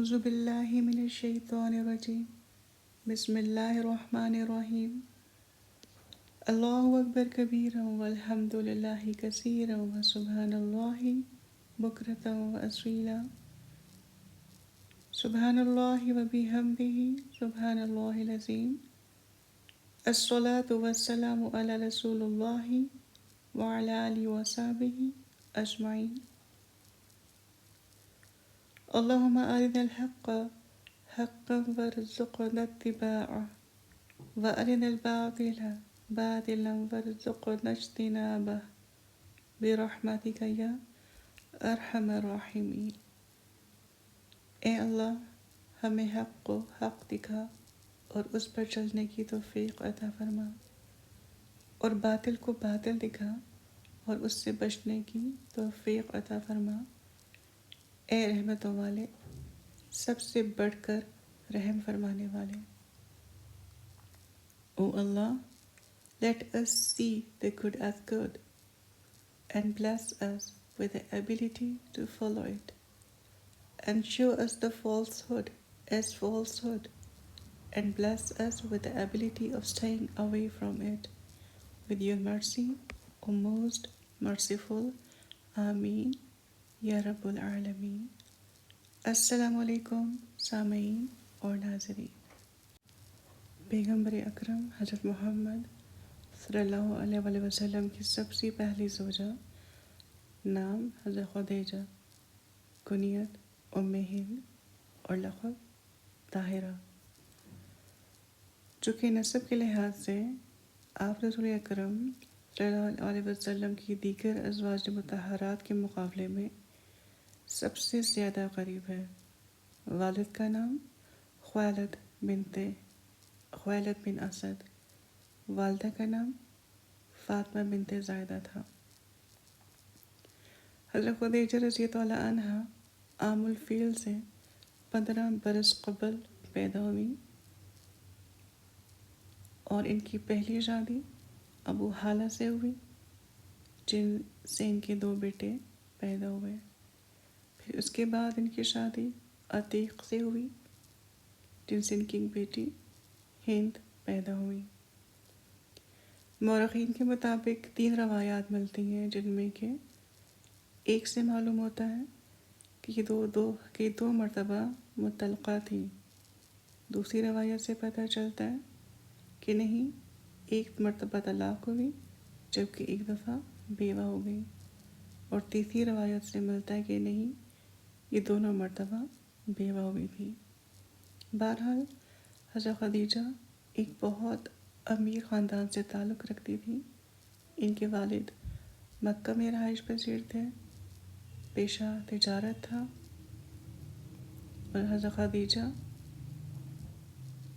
اعوذ باللہ من الشیطان الرجیم بسم اللہ الرحمن الرحیم اللہ اکبر کبیرا والحمد للہ کثیرا وسبحان اللہ بکرۃ واصیلا سبحان اللہ وبحمدہ سبحان اللہ العظیم الصلاۃ والسلام علی رسول اللہ وعلی آلہ وصحبہ اجمعین اللہم ارنا الحق حقا وارزقنا اتباعه وارنا الباطل باطلا وارزقنا اجتنابه برحمتک یا ارحم الراحمین۔ اے اللہ ہمیں حق کو حق دکھا اور اس پر چلنے کی توفیق عطا فرما، اور باطل کو باطل دکھا اور اس سے بچنے کی توفیق عطا فرما۔ اے رحمتوں والے، سب سے بڑھ کر رحم فرمانے والے۔ O Allah, let us see the good as good and bless us with the ability to follow it, and show us the falsehood as falsehood and bless us with the ability of staying away from it with your mercy, O most merciful. Ameen یا رب العالمین۔ السلام علیکم سامعین اور ناظرین۔ پیغمبر اکرم حضرت محمد صلی اللہ علیہ وآلہ وسلم کی سب سے پہلی زوجہ، نام حضرت خدیجہ، کنیت ام ہند اور لقب طاہرہ، جو کہ نسب کے لحاظ سے آپ رسول اکرم صلی اللہ علیہ وسلم کی دیگر ازواج مطہرات کے مقابلے میں سب سے زیادہ قریب ہے۔ والد کا نام خویلد بن اسد، والدہ کا نام فاطمہ بنت زائدہ تھا۔ حضرت خدیجہ رضی اللہ عنہا عام الفیل سے 15 برس قبل پیدا ہوئی، اور ان کی پہلی شادی ابو حالہ سے ہوئی، جن سے ان کے 2 بیٹے پیدا ہوئے۔ پھر اس کے بعد ان کی شادی عتیق سے ہوئی، جن سے ان کی ایک بیٹی ہند پیدا ہوئی۔ مورخین کے مطابق 3 روایات ملتی ہیں، جن میں کہ ایک سے معلوم ہوتا ہے کہ یہ دو مرتبہ مطلقہ تھیں۔ دوسری روایت سے پتہ چلتا ہے کہ نہیں، ایک مرتبہ طلاق ہوئی جبکہ ایک دفعہ بیوہ ہو گئی، اور تیسری روایت سے ملتا ہے کہ نہیں، یہ دونوں مرتبہ بیوہ ہوئی تھی۔ بہرحال حضرت خدیجہ ایک بہت امیر خاندان سے تعلق رکھتی تھی۔ ان کے والد مکہ میں رہائش پذیر تھے، پیشہ تجارت تھا، اور حضرت خدیجہ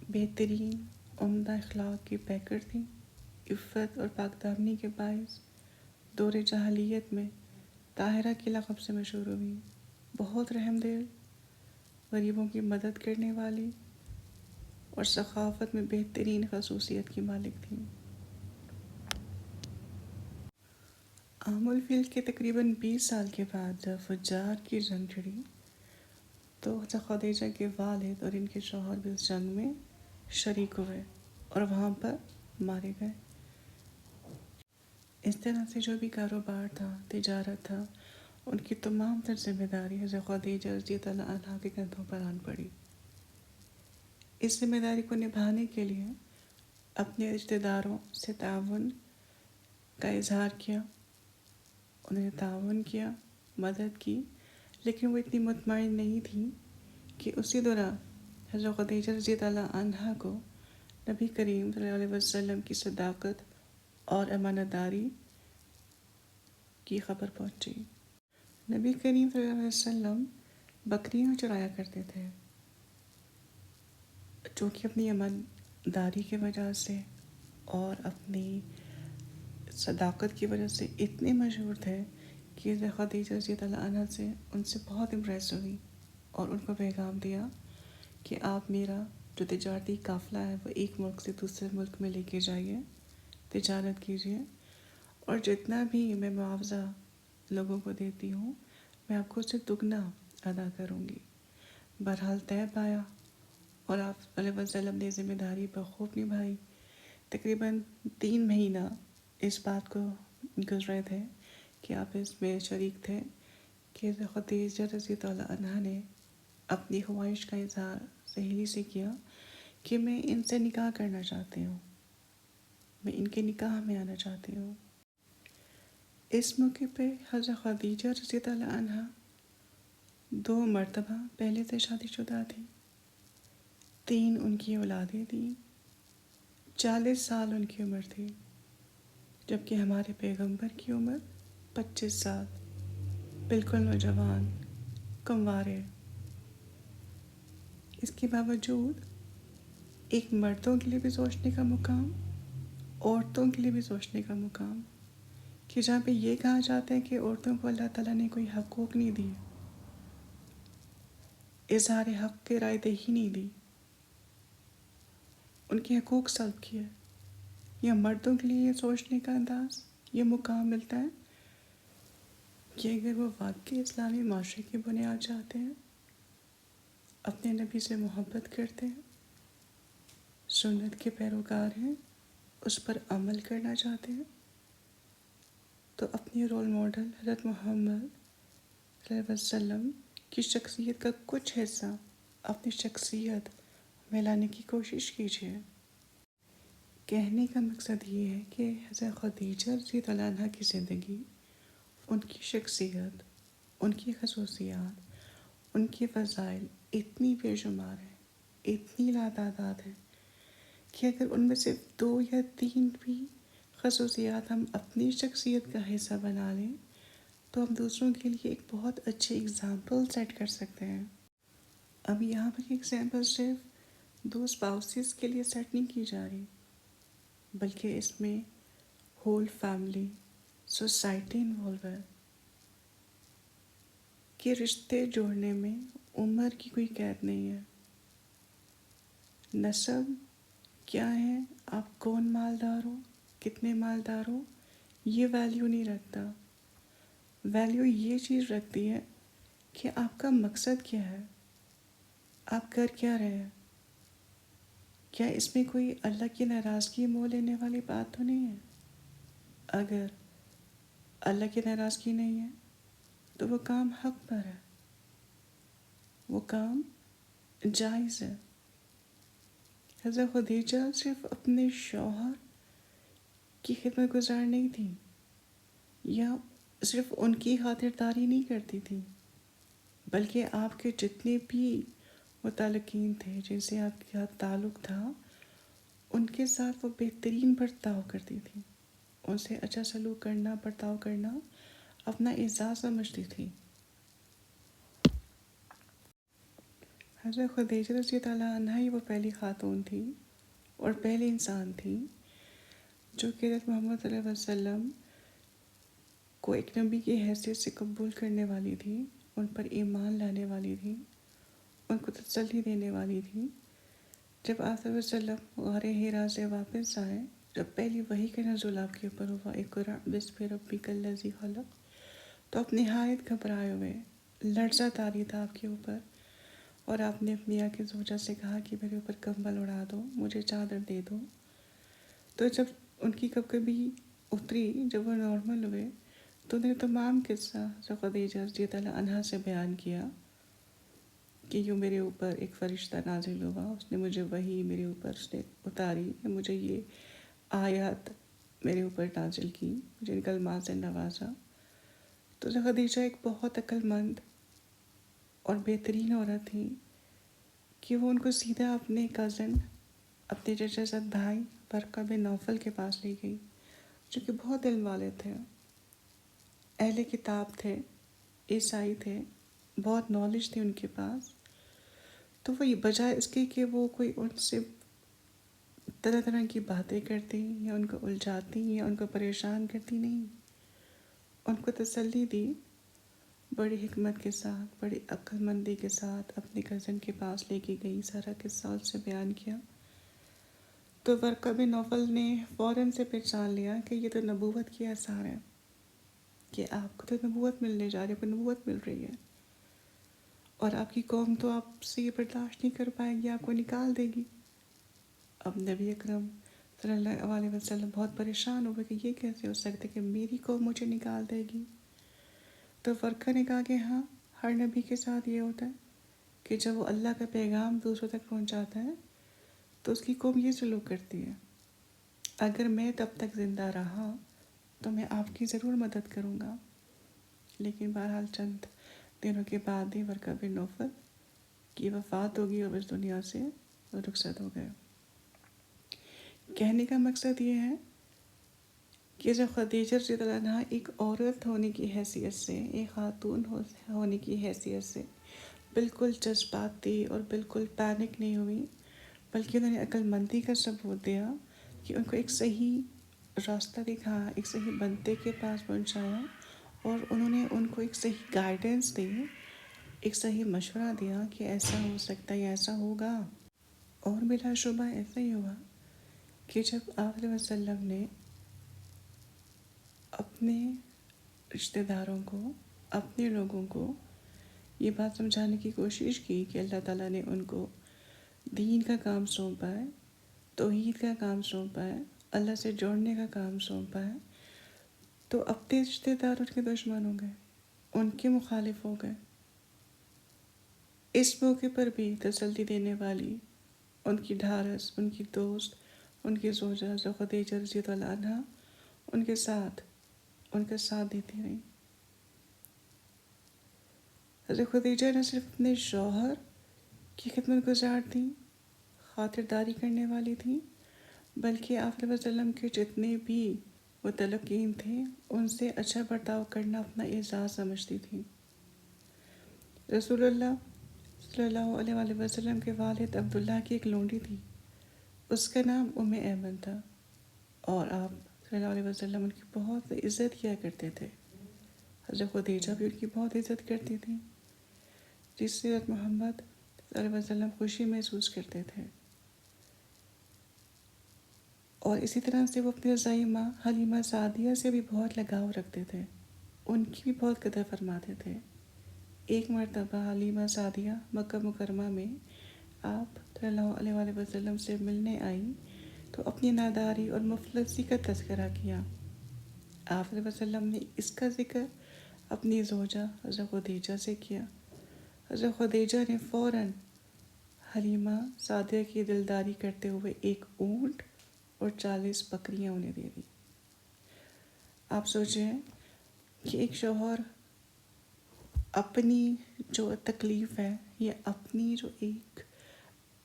بہترین عمدہ اخلاق کی پیکر تھیں۔ عفت اور پاک دامنی کے باعث دور جاہلیت میں طاہرہ کے لقب سے مشہور ہوئی۔ بہت رحم دل، غریبوں کی مدد کرنے والی اور ثقافت میں بہترین خصوصیت کی مالک تھیں۔ عام الفیل کے تقریباً 20 سال کے بعد جب فجار کی جنگ چھڑی تو حضرت خدیجہ کے والد اور ان کے شوہر بھی اس جنگ میں شریک ہوئے اور وہاں پر مارے گئے۔ اس طرح سے جو بھی کاروبار تھا، تجارت تھا، ان کی تمام تر ذمہ داری حضرت خدیجہ رضی اللہ عنہا کے کندھوں پر آن پڑی۔ اس ذمہ داری کو نبھانے کے لیے اپنے رشتہ داروں سے تعاون کا اظہار کیا، انہوں نے تعاون کیا، مدد کی، لیکن وہ اتنی مطمئن نہیں تھی کہ اسی دوران حضرت خدیجہ رضی اللہ عنہا کو نبی کریم صلی اللہ علیہ وسلم کی صداقت اور امانت داری کی خبر پہنچی۔ نبی کریم صلی اللہ علیہ وسلم بکریاں چرایا کرتے تھے، جو کہ اپنی ایمانداری کی وجہ سے اور اپنی صداقت کی وجہ سے اتنے مشہور تھے کہ خدیجہ رضی اللہ عنہا سے ان سے بہت امپریس ہوئی اور ان کو پیغام دیا کہ آپ میرا جو تجارتی قافلہ ہے وہ ایک ملک سے دوسرے ملک میں لے کے جائیے، تجارت کیجیے، اور جتنا بھی میں معاوضہ لوگوں کو دیتی ہوں میں آپ کو اسے دگنا ادا کروں گی۔ بہرحال طے پایا اور آپ صلی اللہ علیہ وسلم نے ذمہ داری بخوب نبھائی۔ تقریباً 3 مہینہ اس بات کو گزرے تھے کہ آپ اس میں شریک تھے کہ خدیجہ رضی اللہ عنہا نے اپنی خواہش کا اظہار سہیلی سے کیا کہ میں ان سے نکاح کرنا چاہتی ہوں، میں ان کے نکاح میں آنا چاہتی ہوں۔ اس موقع پہ حضرت خدیجہ رضی اللہ عنہا 2 مرتبہ پہلے سے شادی شدہ تھی، 3 ان کی اولادیں تھیں، 40 سال ان کی عمر تھی، جبکہ ہمارے پیغمبر کی عمر 25 سال، بالکل نوجوان، کنوارے۔ اس کے باوجود ایک مردوں کے لیے بھی سوچنے کا مقام، عورتوں کے لیے بھی سوچنے کا مقام، کہ جہاں پہ یہ کہا جاتا ہے کہ عورتوں کو اللہ تعالیٰ نے کوئی حقوق نہیں دی، اظہار حق کی رائے دہی نہیں دی، ان کے حقوق سلب کیے، یا مردوں کے لیے یہ سوچنے کا انداز، یہ مقام ملتا ہے کہ اگر وہ واقعی اسلامی معاشرے کی بنیاد چاہتے ہیں، اپنے نبی سے محبت کرتے ہیں، سنت کے پیروکار ہیں، اس پر عمل کرنا چاہتے ہیں، تو اپنی رول ماڈل حضرت محمد صلی اللہ علیہ وسلم کی شخصیت کا کچھ حصہ اپنی شخصیت میں لانے کی کوشش کیجیے۔ کہنے کا مقصد یہ ہے کہ حضرت خدیجہ رضی اللہ عنہا کی زندگی، ان کی شخصیت، ان کی خصوصیات، ان کے فضائل اتنی بے شمار ہیں، اتنی لاتعداد ہیں کہ اگر ان میں صرف 2 یا 3 بھی خصوصیات ہم اپنی شخصیت کا حصہ بنا لیں تو ہم دوسروں کے لیے ایک بہت اچھی اگزامپل سیٹ کر سکتے ہیں۔ اب یہاں پر اگزامپل صرف 2 اسپاؤسز کے لیے سیٹ نہیں کی جا رہی، بلکہ اس میں ہول فیملی، سوسائٹی انوالو ہے، کہ رشتے جوڑنے میں عمر کی کوئی قید نہیں ہے، نسب کیا ہے، آپ کون مالدار ہو، کتنے مالدار ہو، یہ ویلیو نہیں رکھتا۔ ویلیو یہ چیز رکھتی ہے کہ آپ کا مقصد کیا ہے، آپ کر کیا رہے ہیں، کیا اس میں کوئی اللہ کی ناراضگی مول لینے والی بات تو نہیں ہے؟ اگر اللہ کی ناراضگی نہیں ہے تو وہ کام حق پر ہے، وہ کام جائز ہے۔ حضرت خدیجہ صرف اپنے شوہر کی خدمت گزار نہیں تھی، یا صرف ان کی خاطرداری نہیں کرتی تھی، بلکہ آپ کے جتنے بھی متعلقین تھے جن سے آپ کا تعلق تھا، ان کے ساتھ وہ بہترین برتاؤ کرتی تھی، ان سے اچھا سلوک کرنا، برتاؤ کرنا اپنا اعزاز سمجھتی تھی۔ حضرت خدیجہ رضی اللہ عنہا ہی وہ پہلی خاتون تھی اور پہلی انسان تھی جو کہ حضرت محمد صلی اللہ علیہ وسلم کو ایک نبی کی حیثیت سے قبول کرنے والی تھی، ان پر ایمان لانے والی تھی، ان کو تسلی دینے والی تھی۔ جب آپ صلی اللہ علیہ وسلم غار حرا سے واپس آئے، جب پہلی وحی کا نزول آپ کے اوپر ہوا، اقرأ بسم ربک الذی خلق، تو آپ نہایت گھبرائے ہوئے، لرزہ طاری تھا آپ کے اوپر، اور آپ نے اپنی آنکھ زوجہ سے کہا کہ میرے اوپر کمبل اڑا دو، مجھے چادر دے دو۔ تو جب ان کی کبھی اتری، جب وہ نارمل ہوئے، تو انہوں نے تمام قصہ حضرت خدیجہ رضی اللہ عنہا سے بیان کیا کہ یوں میرے اوپر ایک فرشتہ نازل ہوا، اس نے مجھے وحی میرے اوپر اس نے اتاری، مجھے یہ آیات میرے اوپر نازل کی، مجھے ان کلمات سے نوازا۔ تو حضرت خدیجہ ایک بہت عقل مند اور بہترین عورت تھی کہ وہ ان کو سیدھا اپنے کزن، اپنے چچا زاد بھائی ورقہ بن نوفل کے پاس لے گئی، جو کہ بہت علم والے تھے، اہل کتاب تھے، عیسائی تھے، بہت نالج تھی ان کے پاس۔ تو وہ بجائے اس کے کہ وہ کوئی ان سے طرح طرح کی باتیں کرتی یا ان کو الجھاتی یا ان کو پریشان کرتی، نہیں، ان کو تسلی دی، بڑی حکمت کے ساتھ، بڑی عقل مندی کے ساتھ اپنے کزن کے پاس لے کے گئی، سارا قصہ اس سے بیان کیا۔ تو ورقہ بن نوفل نے فوراً سے پہچان لیا کہ یہ تو نبوت کی آثار ہے، کہ آپ کو تو نبوت ملنے جا رہی ہے، نبوت مل رہی ہے۔ اور آپ کی قوم تو آپ سے یہ برداشت نہیں کر پائے گی، آپ کو نکال دے گی۔ اب نبی اکرم صلی اللہ علیہ وسلم بہت پریشان ہوئے کہ یہ کیسے ہو سکتا ہے کہ میری قوم مجھے نکال دے گی۔ تو ورقہ نے کہا کہ ہاں، ہر نبی کے ساتھ یہ ہوتا ہے کہ جب وہ اللہ کا پیغام دوسروں تک پہنچاتا ہے تو اس کی قوم یہ سلوک کرتی ہے۔ اگر میں تب تک زندہ رہا تو میں آپ کی ضرور مدد کروں گا، لیکن بہرحال چند دنوں کے بعد ہی ورقہ بن نوفل کی وفات ہوگی اور اس دنیا سے رخصت ہو گئے۔ کہنے کا مقصد یہ ہے کہ جب خدیجہ رضی اللہ عنہا ایک عورت ہونے کی حیثیت سے، ایک خاتون ہونے کی حیثیت سے بالکل جذباتی اور بالکل پینک نہیں ہوئی، بلکہ انہوں نے عقل مندی کا ثبوت دیا کہ ان کو ایک صحیح راستہ دکھایا، ایک صحیح بندے کے پاس پہنچایا، اور انہوں نے ان کو ایک صحیح گائیڈنس دی، ایک صحیح مشورہ دیا کہ ایسا ہو سکتا ہے یا ایسا ہوگا۔ اور بلا شبہ ایسا ہی ہوا کہ جب آپ علیہ وسلم نے اپنے رشتہ داروں کو، اپنے لوگوں کو یہ بات سمجھانے کی کوشش کی کہ اللہ تعالیٰ نے ان کو دین کا کام سونپا ہے، توحید کا کام سونپا ہے، اللہ سے جوڑنے کا کام سونپا ہے، تو اپنے رشتہ دار ان کے دشمن ہو گئے، ان کے مخالف ہو گئے۔ اس موقع پر بھی تسلی دینے والی ان کی ڈھارس، ان کی دوست، ان کی زوجہ حضرت خدیجہ رضی اللہ عنہا ان کا ساتھ دیتی رہی۔ حضرت خدیجہ نہ صرف اپنے شوہر کی خدمت گزار تھیں، خاطرداری کرنے والی تھیں، بلکہ آپ علیہ وسلم کے جتنے بھی متعلقین تھے ان سے اچھا برتاؤ کرنا اپنا اعزاز سمجھتی تھیں۔ رسول اللہ صلی اللہ علیہ وآلہ وسلم کے والد عبداللہ کی ایک لونڈی تھی، اس کا نام ام ایمن تھا، اور آپ صلی اللہ علیہ وسلم ان کی بہت عزت کیا کرتے تھے۔ حضرت خدیجہ بھی ان کی بہت عزت کرتی تھیں، جس سے حضرت محمد صلی اللہ علیہ وسلم خوشی محسوس کرتے تھے۔ اور اسی طرح سے وہ اپنے زائمہ حلیمہ سعدیہ سے بھی بہت لگاؤ رکھتے تھے، ان کی بھی بہت قدر فرماتے تھے۔ ایک مرتبہ حلیمہ سعدیہ مکہ مکرمہ میں آپ صلی اللہ علیہ وآلہ وسلم سے ملنے آئی تو اپنی ناداری اور مفلسی کا تذکرہ کیا۔ آپ علیہ وسلم نے اس کا ذکر اپنی زوجہ حضرت خدیجہ سے کیا۔ حضرت خدیجہ نے فوراً حلیمہ سعدیہ کی دلداری کرتے ہوئے ایک اونٹ اور 40 بکریاں انہیں دے دی۔ آپ سوچیں کہ ایک شوہر اپنی جو تکلیف ہے یا اپنی جو ایک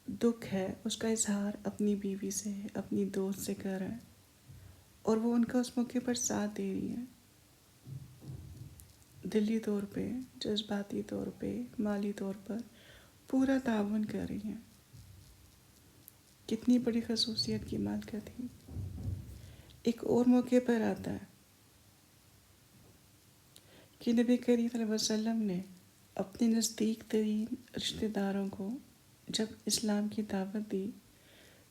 دکھ ہے اس کا اظہار اپنی بیوی سے، اپنی دوست سے کر رہا ہے، اور وہ ان کا اس موقع پر ساتھ دے رہی ہے، دلی طور پہ، جذباتی طور پہ، مالی طور پر پورا تعاون کر رہی ہیں۔ کتنی بڑی خصوصیت کی مالکہ تھی۔ ایک اور موقع پر آتا ہے کہ نبی کریم صلی اللہ علیہ وسلم نے اپنے نزدیک ترین رشتہ داروں کو جب اسلام کی دعوت دی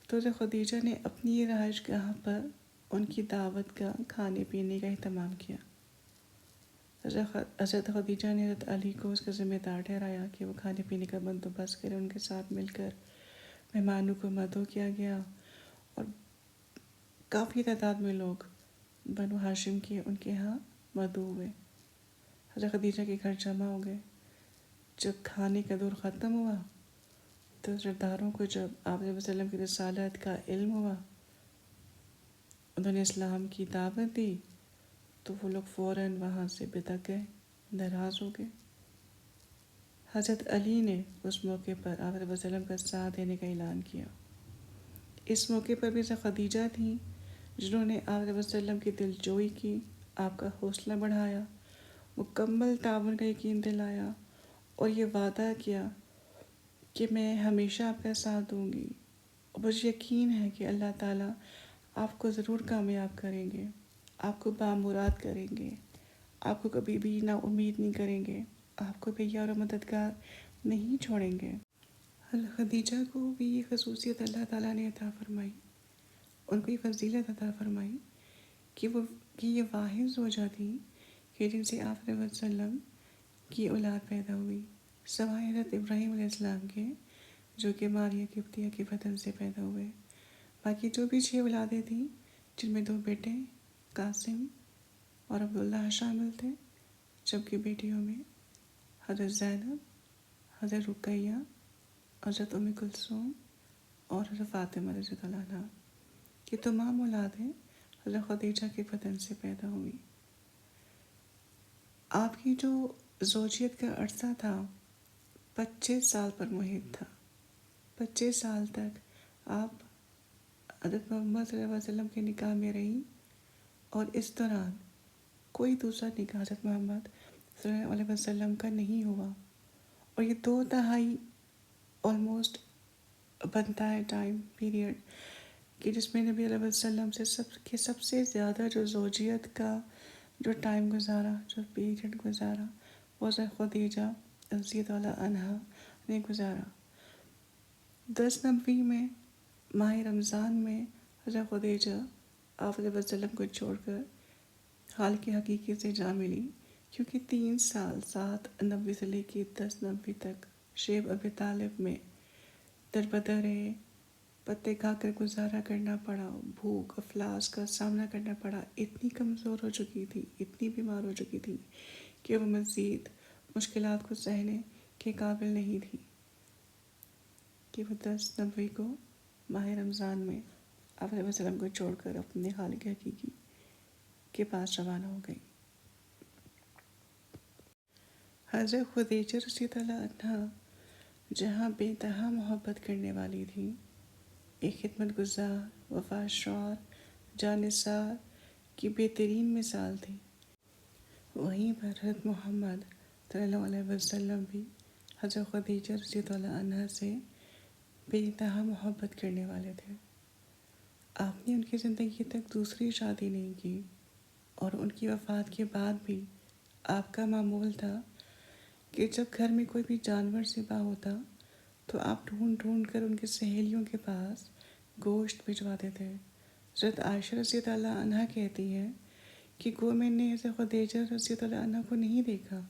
تو حضرت خدیجہ نے اپنی رہائش گاہ پر ان کی دعوت کا، کھانے پینے کا اہتمام کیا۔ حضرت خدیجہ نے حضرت علی کو اس کا ذمہ دار ٹھہرایا کہ وہ کھانے پینے کا بندوبست کرے، ان کے ساتھ مل کر مہمانوں کو مدعو کیا گیا، اور کافی تعداد میں لوگ بنو ہاشم کے ان کے ہاں مدعو ہوئے، حضرت خدیجہ کے گھر جمع ہو گئے۔ جب کھانے کا دور ختم ہوا تو سرداروں کو جب آپ علیہ وسلم کی رسالت کا علم ہوا، انہوں نے اسلام کی دعوت دی، تو وہ لوگ فوراً وہاں سے بھٹک گئے، ناراض ہو گئے۔ حضرت علی نے اس موقع پر آپ علیہ وسلم کا ساتھ دینے کا اعلان کیا۔ اس موقع پر بھی حضرت خدیجہ تھیں جنہوں نے آپ علیہ وسلم کی دل جوئی کی، آپ کا حوصلہ بڑھایا، مکمل تعاون کا یقین دلایا، اور یہ وعدہ کیا کہ میں ہمیشہ آپ کا ساتھ دوں گی، اور مجھے یقین ہے کہ اللہ تعالیٰ آپ کو ضرور کامیاب کریں گے، آپ کو بامراد کریں گے، آپ کو کبھی بھی نا امید نہیں کریں گے، آپ کو بھی یار و مددگار نہیں چھوڑیں گے۔ خدیجہ کو بھی یہ خصوصیت اللہ تعالیٰ نے عطا فرمائی، ان کو یہ فضیلت عطا فرمائی کہ یہ واحد زوجہ تھی کہ جن سے آپ علیہ وسلم کی اولاد پیدا ہوئی، سوائے حضرت ابراہیم علیہ السلام کے، جو کہ ماریہ قبطیہ کے بدن سے پیدا ہوئے۔ باقی جو بھی 6 اولادیں تھیں، جن میں 2 بیٹے قاسم اور عبداللہ شامل تھے، جبکہ بیٹیوں میں حضرت زینب، حضرت رقیہ، حضرت ام کلثوم اور حضرت فاطمہ رضی اللہ عنہا، یہ تمام اولادیں حضرت خدیجہ کے بدن سے پیدا ہوئیں۔ آپ کی جو زوجیت کا عرصہ تھا 25 سال پر محیط تھا۔ 25 سال تک آپ حضرت محمد صلی اللہ علیہ وسلم کے نکاح میں رہیں، اور اس دوران کوئی دوسرا نکاح حضرت محمد صلی اللہ علیہ وسلم کا نہیں ہوا، اور یہ 2 دہائی آلموسٹ بنتا ہے ٹائم پیریڈ کہ جس میں نبی علیہ وسلم سے سب سے زیادہ جو زوجیت کا جو ٹائم گزارا، جو پیریڈ گزارا، وہ حضرت خدیجہ رضی اللہ عنہا نے گزارا۔ 10 نبوی میں ماہ رمضان میں حضرت خدیجہ آپ علیہ وسلم کو چھوڑ کر خالق حقیقی سے جا ملی، کیونکہ 3 سال 7 نبوی سے لے کے 10 نبوی تک شیب ابی طالب میں دربدر رہے، پتے کھا کر گزارا کرنا پڑا، بھوک افلاس کا سامنا کرنا پڑا، اتنی کمزور ہو چکی تھی، اتنی بیمار ہو چکی تھی کہ وہ مزید مشکلات کو سہنے کے قابل نہیں تھی، کہ وہ 10 نبوی کو ماہ رمضان میں آپ علیہ وسلم کو چھوڑ کر اپنے خالق حقیقی کے پاس روانہ ہو گئی۔ حضرت خدیجہ رضی اللہ عنہا جہاں بے انتہا محبت کرنے والی تھی، ایک خدمت گزار، وفا شعار، جانثار کی بہترین مثال تھی، وہیں پر حضرت محمد صلی اللہ علیہ وسلم بھی حضرت خدیجہ رضی اللہ عنہا سے بے انتہا محبت کرنے والے تھے۔ آپ نے ان کی زندگی تک دوسری شادی نہیں کی، اور ان کی وفات کے بعد بھی آپ کا معمول تھا کہ جب گھر میں کوئی بھی جانور ذبح ہوتا تو آپ ڈھونڈ ڈھونڈ کر ان کی سہیلیوں کے پاس گوشت بھجواتے تھے۔ حضرت عائشہ رضی اللہ عنہا کہتی ہے کہ گو میں نے حضرت خدیجہ رضی اللہ عنہا کو نہیں دیکھا،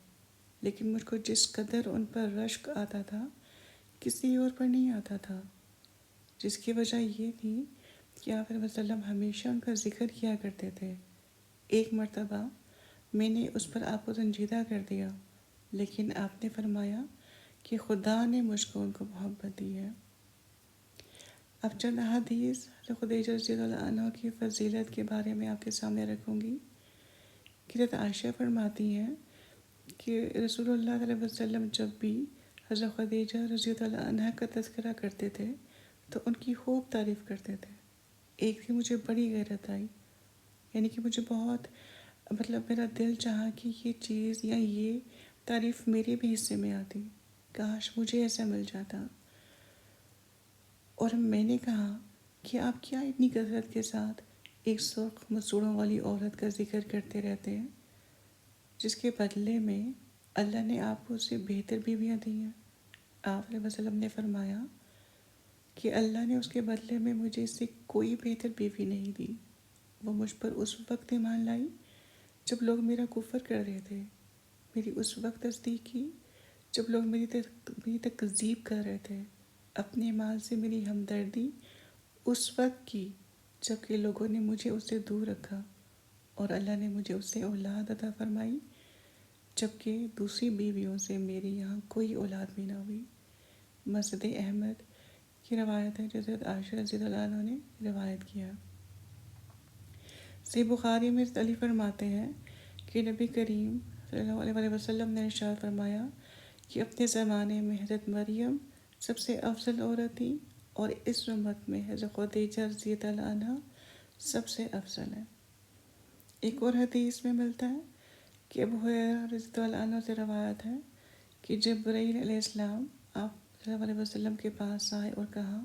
لیکن مجھ کو جس قدر ان پر رشک آتا تھا کسی اور پر نہیں آتا تھا، جس کی وجہ یہ تھی کہ آپ علیہ وسلم ہمیشہ ان کا ذکر کیا کرتے تھے۔ ایک مرتبہ میں نے اس پر آپ کو سنجیدہ کر دیا، لیکن آپ نے فرمایا کہ خدا نے مجھ کو ان کو محبت دی ہے۔ اب چند احادیث حضرت خدیجہ رضی اللہ عنہ کی فضیلت کے بارے میں آپ کے سامنے رکھوں گی، کہ حضرت عائشہ فرماتی ہیں کہ رسول اللہ صلی اللہ علیہ وسلم جب بھی حضرت خدیجہ رضی اللہ عنہ کا تذکرہ کرتے تھے تو ان کی خوب تعریف کرتے تھے۔ ایک دن مجھے بڑی غیرت آئی، یعنی کہ مجھے بہت میرا دل چاہا کہ یہ چیز یا یہ تعریف میرے بھی حصے میں آتی، کاش مجھے ایسا مل جاتا۔ اور میں نے کہا کہ آپ کیا اتنی کثرت کے ساتھ ایک سرخ مسوڑوں والی عورت کا ذکر کرتے رہتے ہیں، جس کے بدلے میں اللہ نے آپ کو اس سے بہتر بیویاں دی ہیں۔ آپ علیہ وسلم نے فرمایا کہ اللہ نے اس کے بدلے میں مجھے اس سے کوئی بہتر بیوی نہیں دی، وہ مجھ پر اس وقت ایمان لائی جب لوگ میرا کفر کر رہے تھے، میری اس وقت تصدیق کی جب لوگ میری تکذیب کر رہے تھے، اپنے مال سے میری ہمدردی اس وقت کی جب کہ لوگوں نے مجھے اس سے دور رکھا، اور اللہ نے مجھے اس سے اولاد عطا فرمائی جبکہ دوسری بیویوں سے میرے یہاں کوئی اولاد بھی نہ ہوئی۔ مسند احمد کی روایت ہے، جو حضرت عائشہ رضی اللہ عنہ نے روایت کیا۔ صحیح بخاری میں حضرت علی فرماتے ہیں کہ نبی کریم صلی اللہ علیہ وسلم نے ارشاد فرمایا کہ اپنے زمانے میں حضرت مریم سب سے افضل عورت تھی، اور اس امت میں حضرت خدیجہ رضی اللہ عنہا سب سے افضل ہے۔ ایک اور حدیث میں ملتا ہے کہ ابو ہریرہ رضی اللہ عنہ سے روایت ہے کہ جبرائیل علیہ السلام آپ صلی اللہ علیہ وسلم کے پاس آئے اور کہا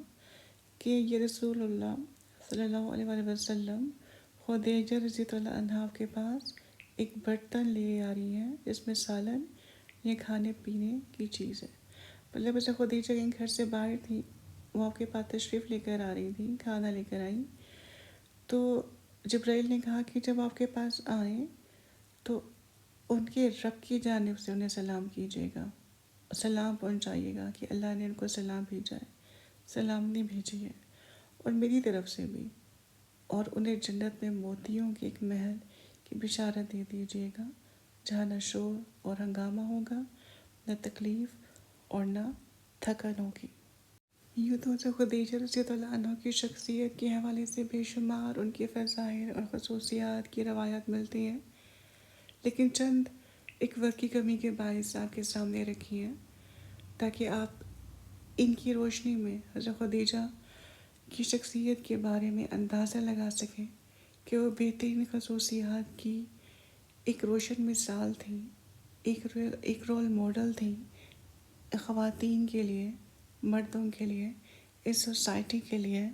کہ یہ رسول اللہ صلی اللہ علیہ وسلم خدیجہ رضی اللہ عنہا کے پاس ایک برتن لے آ رہی ہیں جس میں سالن یا کھانے پینے کی چیز ہے۔ مطلب اسے خدیجہ کے گھر سے باہر تھی، وہ آپ کے پاس تشریف لے کر آ رہی تھی، کھانا لے کر آئیں، تو جبرائیل نے کہا کہ جب آپ کے پاس آئیں تو ان کے رب کی جانب سے انہیں سلام کیجیے گا۔ سلام پہنچائیے گا کہ اللہ نے ان کو سلام بھیجا ہے، سلامتی بھیجی ہے، اور میری طرف سے بھی، اور انہیں جنت میں موتیوں کے ایک محل کی بشارت دے دیجیے گا جہاں نہ شور اور ہنگامہ ہوگا، نہ تکلیف اور نہ تھکن ہوگی۔ یوں تو حضرت خدیجہ رضی اللہ عنہ کی شخصیت کے حوالے سے بے شمار ان کی فضائل اور خصوصیات کی روایات ملتی ہیں، لیکن چند ایک وقت کی کمی کے باعث آپ کے سامنے رکھی ہیں تاکہ آپ ان کی روشنی میں حضرت خدیجہ کی شخصیت کے بارے میں اندازہ لگا سکیں کہ وہ بہترین خصوصیات کی ایک روشن مثال تھیں، ایک رول ماڈل تھیں خواتین کے لیے، مردوں کے لیے، اس سوسائٹی کے لیے۔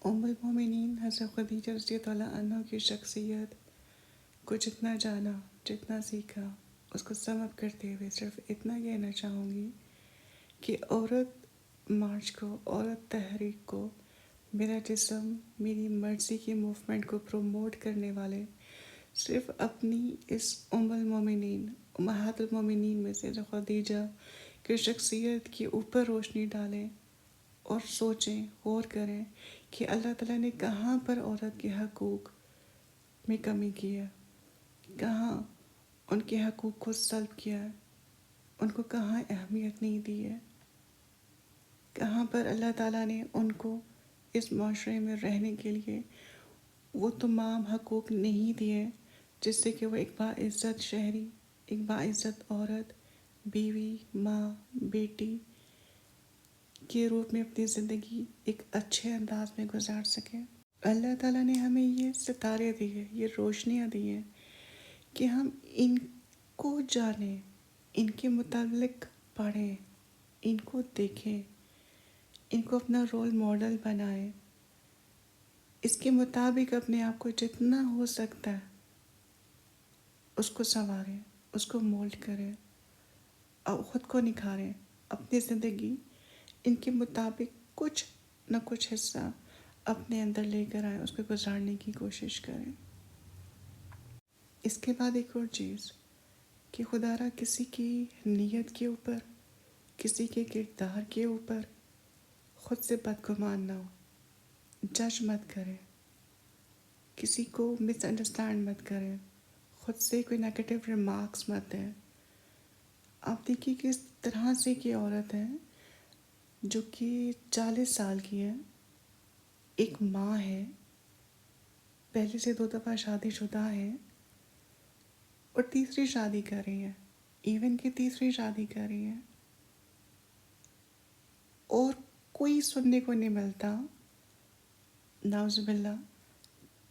ام المومنین حضرت خدیجہ رضی اللہ عنہ کی شخصیت کو جتنا جانا، جتنا سیکھا، اس کو سم اپ کرتے ہوئے صرف اتنا کہنا چاہوں گی کہ عورت مارچ کو، عورت تحریک کو، میرا جسم میری مرضی کی موومنٹ کو پروموٹ کرنے والے صرف اپنی اس ام المومنین، امہات المومنین میں سے جو خدیجہ کی شخصیت کے اوپر روشنی ڈالیں اور سوچیں، غور کریں کہ اللہ تعالیٰ نے کہاں پر عورت کے حقوق میں کمی کی ہے، کہاں ان کے حقوق کو سلب کیا ہے، ان کو کہاں اہمیت نہیں دی ہے، کہاں پر اللہ تعالیٰ نے ان کو اس معاشرے میں رہنے کے لیے وہ تمام حقوق نہیں دیے جس سے کہ وہ ایک باعزت شہری، ایک باعزت عورت، بیوی، ماں، بیٹی کے روپ میں اپنی زندگی ایک اچھے انداز میں گزار سکیں۔ اللہ تعالیٰ نے ہمیں یہ ستارے دیے، یہ روشنیاں دی ہیں کہ ہم ان کو جانیں، ان کے متعلق پڑھیں، ان کو دیکھیں، ان کو اپنا رول ماڈل بنائیں، اس کے مطابق اپنے آپ کو جتنا ہو سکتا ہے اس کو سنواریں، اس کو مولڈ کریں اور خود کو نکھاریں، اپنی زندگی ان کے مطابق کچھ نہ کچھ حصہ اپنے اندر لے کر آئیں، اس کو گزارنے کی کوشش کریں۔ اس کے بعد ایک اور چیز کہ خدا را کسی کی نیت کے اوپر، کسی کے کردار کے اوپر خود سے بدگمان نہ ہو، جج مت کریں، کسی کو مس انڈرسٹینڈ مت کریں، خود سے کوئی نیگیٹو ریمارکس مت دیں۔ آپ دیکھیے کہ اس طرح سے کی عورت ہے جو کہ 40 سال کی ہے، ایک ماں ہے، پہلے سے 2 دفعہ شادی شدہ ہے اور تیسری شادی کر رہی ہے، ایون کہ تیسری شادی کر رہی ہے، اور کوئی سننے کو نہیں ملتا نعوذ باللہ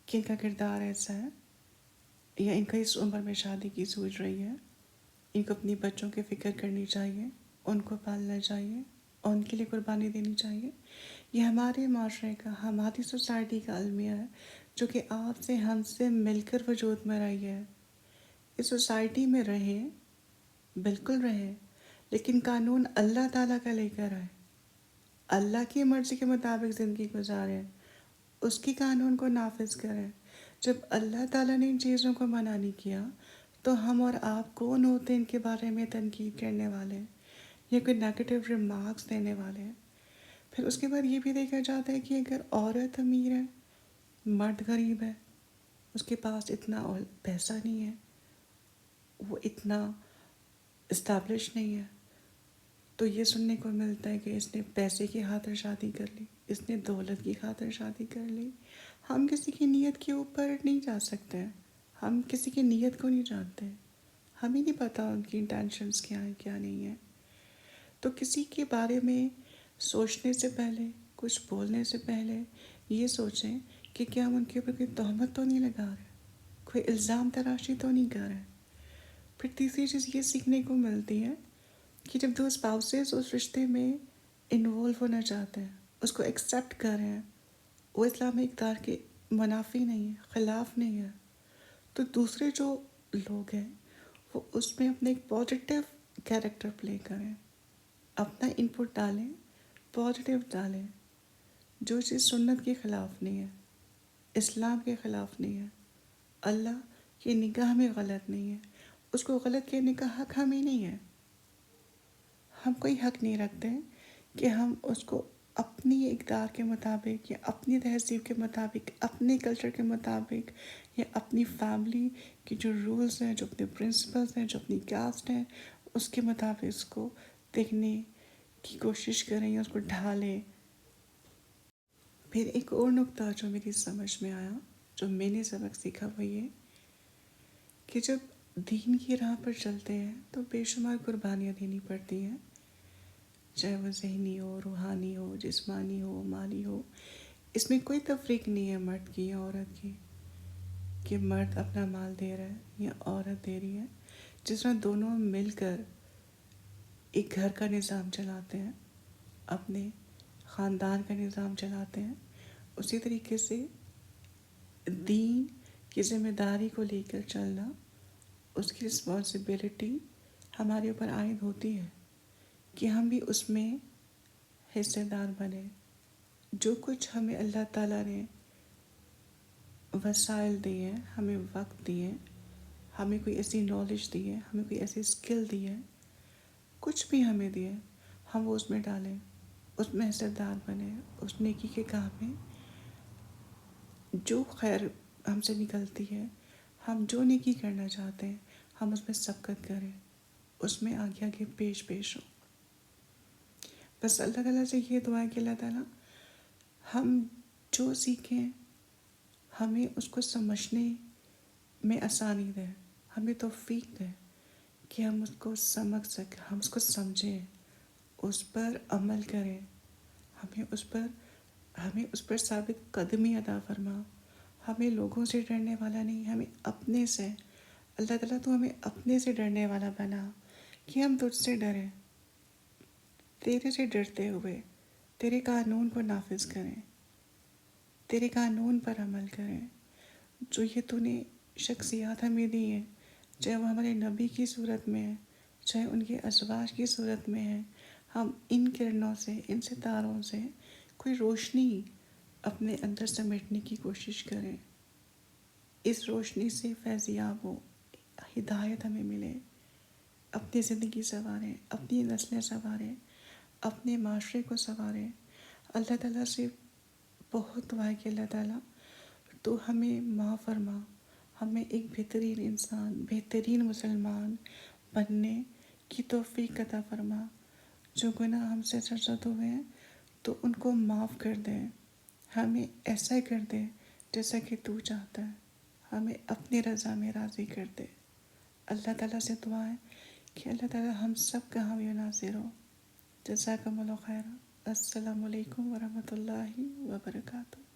کہ ان کا کردار ایسا ہے یا ان کا اس عمر میں شادی کی سوچ رہی ہے۔ ان کو اپنی بچوں کی فکر کرنی چاہیے، ان کو پالنا چاہیے اور ان کے لیے قربانی دینی چاہیے۔ یہ ہمارے معاشرے کا، ہماری سوسائٹی کا المیہ ہے جو کہ آپ سے، ہم سے مل کر وجود میں رہی ہے۔ اس سوسائٹی میں رہیں، بالکل رہیں، لیکن قانون اللہ تعالیٰ کا لے کر آئے، اللہ کی مرضی کے مطابق زندگی گزاریں، اس کی قانون کو نافذ کریں۔ جب اللہ تعالیٰ نے ان چیزوں کو منع نہیں کیا تو ہم اور آپ کون ہوتے ان کے بارے میں تنقید کرنے والے یا کوئی نیگیٹو ریمارکس دینے والے؟ پھر اس کے بعد یہ بھی دیکھا جاتا ہے کہ اگر عورت امیر ہے، مرد غریب ہے، اس کے پاس اتنا پیسہ نہیں ہے، وہ اتنا اسٹیبلش نہیں ہے، تو یہ سننے کو ملتا ہے کہ اس نے پیسے کی خاطر شادی کر لی، اس نے دولت کی خاطر شادی کر لی۔ ہم کسی کی نیت کے اوپر نہیں جا سکتے، ہم کسی کی نیت کو نہیں جانتے، ہمیں نہیں پتہ ان کی انٹینشنز کیا ہیں کیا نہیں ہیں۔ تو کسی کے بارے میں سوچنے سے پہلے، کچھ بولنے سے پہلے یہ سوچیں کہ کیا ہم ان کے اوپر کوئی تہمت تو نہیں لگا رہے، کوئی الزام تراشی تو نہیں کر رہے۔ پھر تیسری چیز یہ سیکھنے کو ملتی ہے کہ جب 2 اسپاؤسز اس رشتے میں انوالو ہونا چاہتے ہیں، اس کو ایکسیپٹ کر رہے ہیں، وہ اسلامی اقدار کے منافی نہیں ہے، خلاف نہیں ہے، تو دوسرے جو لوگ ہیں وہ اس میں اپنے ایک پازیٹیو کیریکٹر پلے کریں، اپنا انپٹ ڈالیں، پازیٹیو ڈالیں، جو چیز سنت کے خلاف نہیں ہے، اسلام کے خلاف نہیں ہے، اللہ کی نگاہ میں غلط نہیں ہے، اس کو غلط کہنے کا حق ہمیں نہیں ہے. ہم کوئی حق نہیں رکھتے کہ ہم اس کو اپنی اقدار کے مطابق یا اپنی تہذیب کے مطابق، اپنے کلچر کے مطابق یا اپنی فیملی کی جو رولز ہیں، جو اپنے پرنسپلز ہیں، جو اپنی کاسٹ ہیں، اس کے مطابق اس کو دیکھنے کی کوشش کریں یا اس کو ڈھالیں. پھر ایک اور نقطہ جو میری سمجھ میں آیا، جو میں نے سبق سیکھا، وہ یہ کہ جب دین کی راہ پر چلتے ہیں تو بے شمار قربانیاں دینی پڑتی ہیں، چاہے وہ ذہنی ہو، روحانی ہو، جسمانی ہو، مالی ہو. اس میں کوئی تفریق نہیں ہے مرد کی یا عورت کی، کہ مرد اپنا مال دے رہا ہے یا عورت دے رہی ہے. جس طرح دونوں مل کر ایک گھر کا نظام چلاتے ہیں، اپنے خاندان کا نظام چلاتے ہیں، اسی طریقے سے دین کی ذمہ داری کو لے کر چلنا، اس کی رسپانسبلٹی ہمارے اوپر عائد ہوتی ہے کہ ہم بھی اس میں حصے دار بنیں. جو کچھ ہمیں اللہ تعالیٰ نے وسائل دیے ہیں، ہمیں وقت دیے ہیں، ہمیں کوئی ایسی نالج دی ہے، ہمیں کوئی ایسی اسکل دی ہے، کچھ بھی ہمیں دیے، ہم وہ اس میں ڈالیں، اس میں حصے دار بنیں، اس نیکی کے کام میں. جو خیر ہم سے نکلتی ہے، ہم جو نیکی کرنا چاہتے ہیں، ہم اس میں سبقت کریں، اس میں آگے آگے پیش ہوں. بس اللہ تعالیٰ سے یہ دعا ہے کہ اللہ تعالیٰ ہم جو سیکھیں ہمیں اس کو سمجھنے میں آسانی دے، ہمیں توفیق دے کہ ہم اس کو سمجھ سکیں، ہم اس کو سمجھیں، اس پر عمل کریں. ہمیں اس پر ثابت قدمی عطا فرما. ہمیں لوگوں سے ڈرنے والا نہیں، ہمیں اپنے سے. اللہ تعالیٰ تو ہمیں اپنے سے ڈرنے والا بنا کہ ہم تجھ سے ڈریں، تیرے سے ڈرتے ہوئے تیرے قانون کو نافذ کریں، تیرے قانون پر عمل کریں. جو یہ تو نے شخصیات ہمیں دی ہیں، چاہے وہ ہمارے نبی کی صورت میں ہے، چاہے ان کے ازواج کی صورت میں ہے، ہم ان کرنوں سے، ان ستاروں سے کوئی روشنی اپنے اندر سمیٹنے کی کوشش کریں. اس روشنی سے فیضیاب ہو، ہدایت ہمیں ملے، اپنی زندگی سنواریں، اپنی نسلیں سنواریں، اپنے معاشرے کو سنواریں. اللہ تعالیٰ سے بہت دعا ہے کہ اللہ تعالیٰ تو ہمیں معاف فرما، ہمیں ایک بہترین انسان، بہترین مسلمان بننے کی توفیق عطا فرما. جو گناہ ہم سے سرزد ہوئے ہیں تو ان کو معاف کر دیں، ہمیں ایسا کر دے جیسا کہ تو چاہتا ہے، ہمیں اپنی رضا میں راضی کر دے. اللہ تعالیٰ سے دعا ہے کہ اللہ تعالیٰ ہم سب کا حامی و ناصر ہو. جزاکم اللہ خیر. السلام علیکم ورحمۃ اللہ وبرکاتہ.